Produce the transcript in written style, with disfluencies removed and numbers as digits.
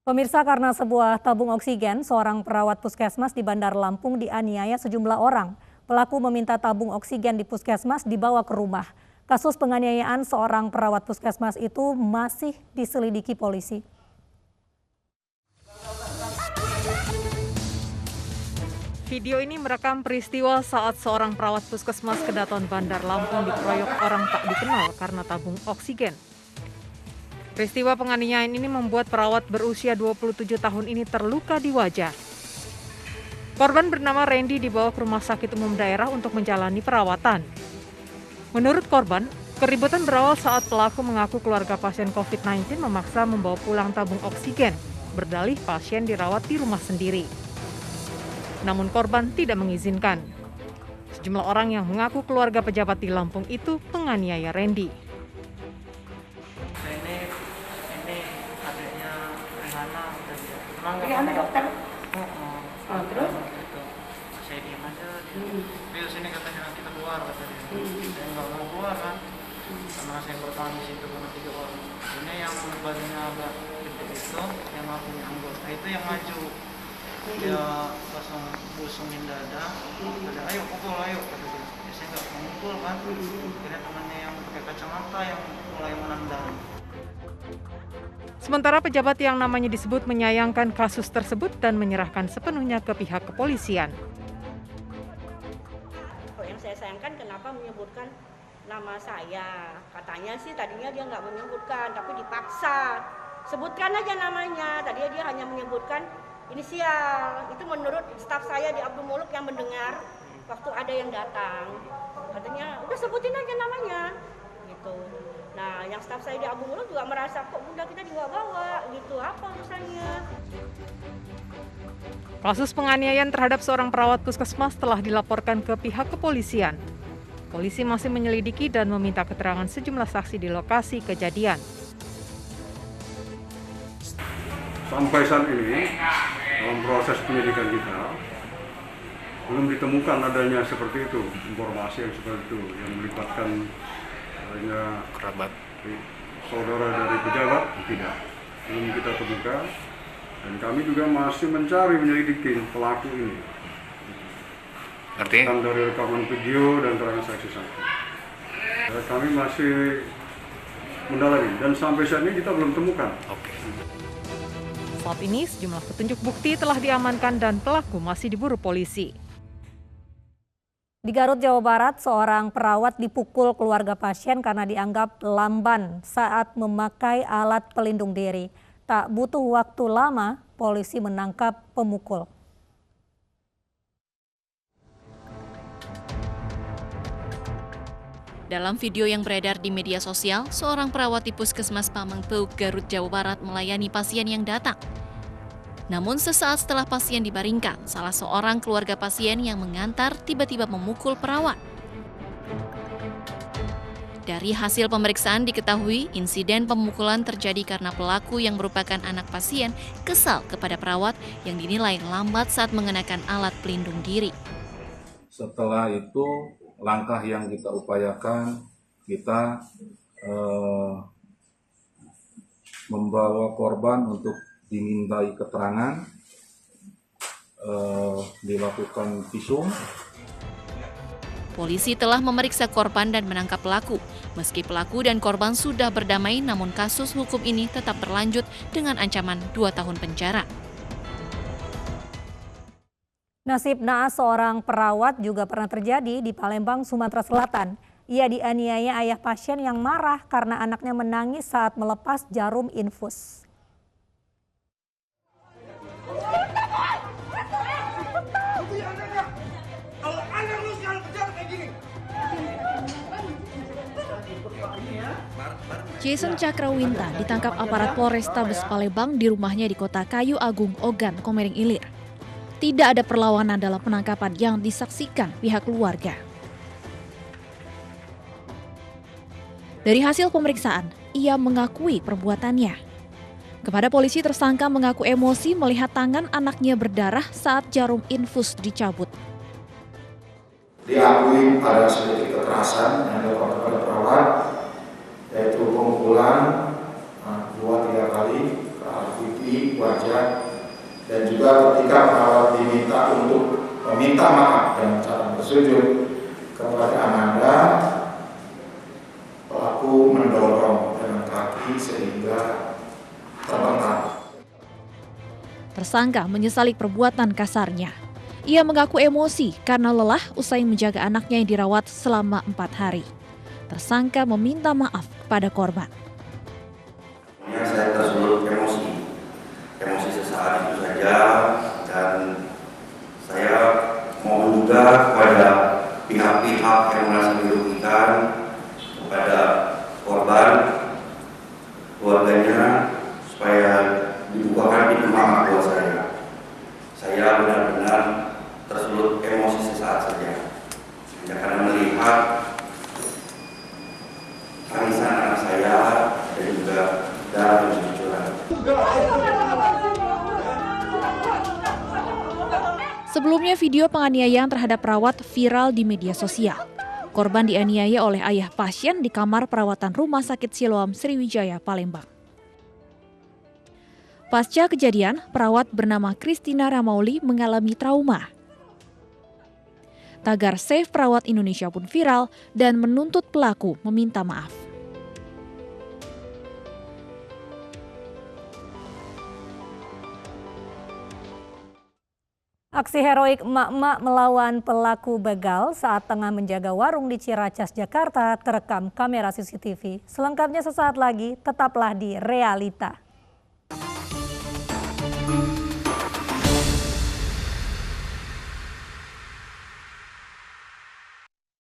Pemirsa, karena sebuah tabung oksigen, seorang perawat puskesmas di Bandar Lampung dianiaya sejumlah orang. Pelaku meminta tabung oksigen di puskesmas dibawa ke rumah. Kasus penganiayaan seorang perawat puskesmas itu masih diselidiki polisi. Video ini merekam peristiwa saat seorang perawat puskesmas Kedaton Bandar Lampung dikeroyok orang tak dikenal karena tabung oksigen. Peristiwa penganiayaan ini membuat perawat berusia 27 tahun ini terluka di wajah. Korban bernama Randy dibawa ke rumah sakit umum daerah untuk menjalani perawatan. Menurut korban, keributan berawal saat pelaku mengaku keluarga pasien COVID-19 memaksa membawa pulang tabung oksigen, berdalih pasien dirawat di rumah sendiri. Namun korban tidak mengizinkan. Sejumlah orang yang mengaku keluarga pejabat di Lampung itu menganiaya Randy. Rihana dokter. Terus? Saya diam aja. Dia sini katanya nanti kita keluar katanya. Saya nggak mau keluar kan. Karena saya bertahan di situ karena 3 orang. Ini yang badannya agak gede itu, yang aku nyanggut. Nah, itu yang maju. Dia langsung busungin dada. Ada ayo pukul ayo kata dia. Ya, saya nggak mau pukul kan. Akhirnya temannya yang pakai kacamata yang mulai menendang. Sementara pejabat yang namanya disebut menyayangkan kasus tersebut dan menyerahkan sepenuhnya ke pihak kepolisian. Yang saya sayangkan kenapa menyebutkan nama saya. Katanya sih tadinya dia nggak menyebutkan, tapi dipaksa. Sebutkan aja namanya. Tadinya dia hanya menyebutkan inisial. Itu menurut staf saya di Abdul Muluk yang mendengar waktu ada yang datang. Katanya udah sebutin aja namanya. Gitu. Nah, yang staf saya di Abu Muluk juga merasa kok bunda kita dibawa-bawa gitu, apa urusannya? Kasus penganiayaan terhadap seorang perawat puskesmas telah dilaporkan ke pihak kepolisian. Polisi masih menyelidiki dan meminta keterangan sejumlah saksi di lokasi kejadian. Sampai saat ini, dalam proses penyidikan kita, belum ditemukan adanya seperti itu, informasi yang seperti itu, yang melibatkan adanya kerabat saudara dari pejabat, tidak, belum kita temukan, dan kami juga masih mencari menyelidiki pelaku ini. Artinya? Dari rekaman video dan keterangan saksi-saksi. Kami masih mendalami dan sampai saat ini kita belum temukan. Oke. Saat ini sejumlah petunjuk bukti telah diamankan dan pelaku masih diburu polisi. Di Garut, Jawa Barat, seorang perawat dipukul keluarga pasien karena dianggap lamban saat memakai alat pelindung diri. Tak butuh waktu lama, polisi menangkap pemukul. Dalam video yang beredar di media sosial, seorang perawat di Puskesmas Pamengpeuk, Garut, Jawa Barat melayani pasien yang datang. Namun sesaat setelah pasien dibaringkan, salah seorang keluarga pasien yang mengantar tiba-tiba memukul perawat. Dari hasil pemeriksaan diketahui insiden pemukulan terjadi karena pelaku yang merupakan anak pasien kesal kepada perawat yang dinilai lambat saat mengenakan alat pelindung diri. Setelah itu langkah yang kita upayakan, kita membawa korban untuk dimintai keterangan, dilakukan visum. Polisi telah memeriksa korban dan menangkap pelaku. Meski pelaku dan korban sudah berdamai, namun kasus hukum ini tetap berlanjut dengan ancaman 2 tahun penjara. Nasib naas seorang perawat juga pernah terjadi di Palembang, Sumatera Selatan. Ia dianiaya ayah pasien yang marah karena anaknya menangis saat melepas jarum infus. Jason Cakrawinta ditangkap aparat Polrestabes Palembang di rumahnya di Kota Kayu Agung, Ogan, Komering Ilir. Tidak ada perlawanan dalam penangkapan yang disaksikan pihak keluarga. Dari hasil pemeriksaan, ia mengakui perbuatannya. Kepada polisi, tersangka mengaku emosi melihat tangan anaknya berdarah saat jarum infus dicabut. Diakui ada sedikit kekerasan yang dilakukan kepada perawat, yaitu pemukulan 2-3 kali ke arah pipi wajar, dan juga ketika perawat diminta untuk meminta maaf dengan cara bersujud kepada Amanda, pelaku mendorong dengan kaki sehingga terpental. Tersangka menyesali perbuatan kasarnya. Ia mengaku emosi karena lelah usai menjaga anaknya yang dirawat selama 4 hari. Tersangka meminta maaf kepada korban. Saya tersulut emosi sesaat itu saja, dan saya mohon juga kepada pihak-pihak yang merasa dirugikan, kepada korban, keluarganya, supaya dibukakan pintu maaf buat saya. Saya benar-benar tersulut emosi sesaat saja, hanya karena melihat tangisan anak saya dan juga darah yang bercucuran. Sebelumnya video penganiayaan terhadap perawat viral di media sosial. Korban dianiaya oleh ayah pasien di kamar perawatan Rumah Sakit Siloam Sriwijaya, Palembang. Pasca kejadian, perawat bernama Christina Ramauli mengalami trauma. Tagar Save Perawat Indonesia pun viral dan menuntut pelaku meminta maaf. Aksi heroik emak-emak melawan pelaku begal saat tengah menjaga warung di Ciracas, Jakarta terekam kamera CCTV. Selengkapnya sesaat lagi, tetaplah di Realita.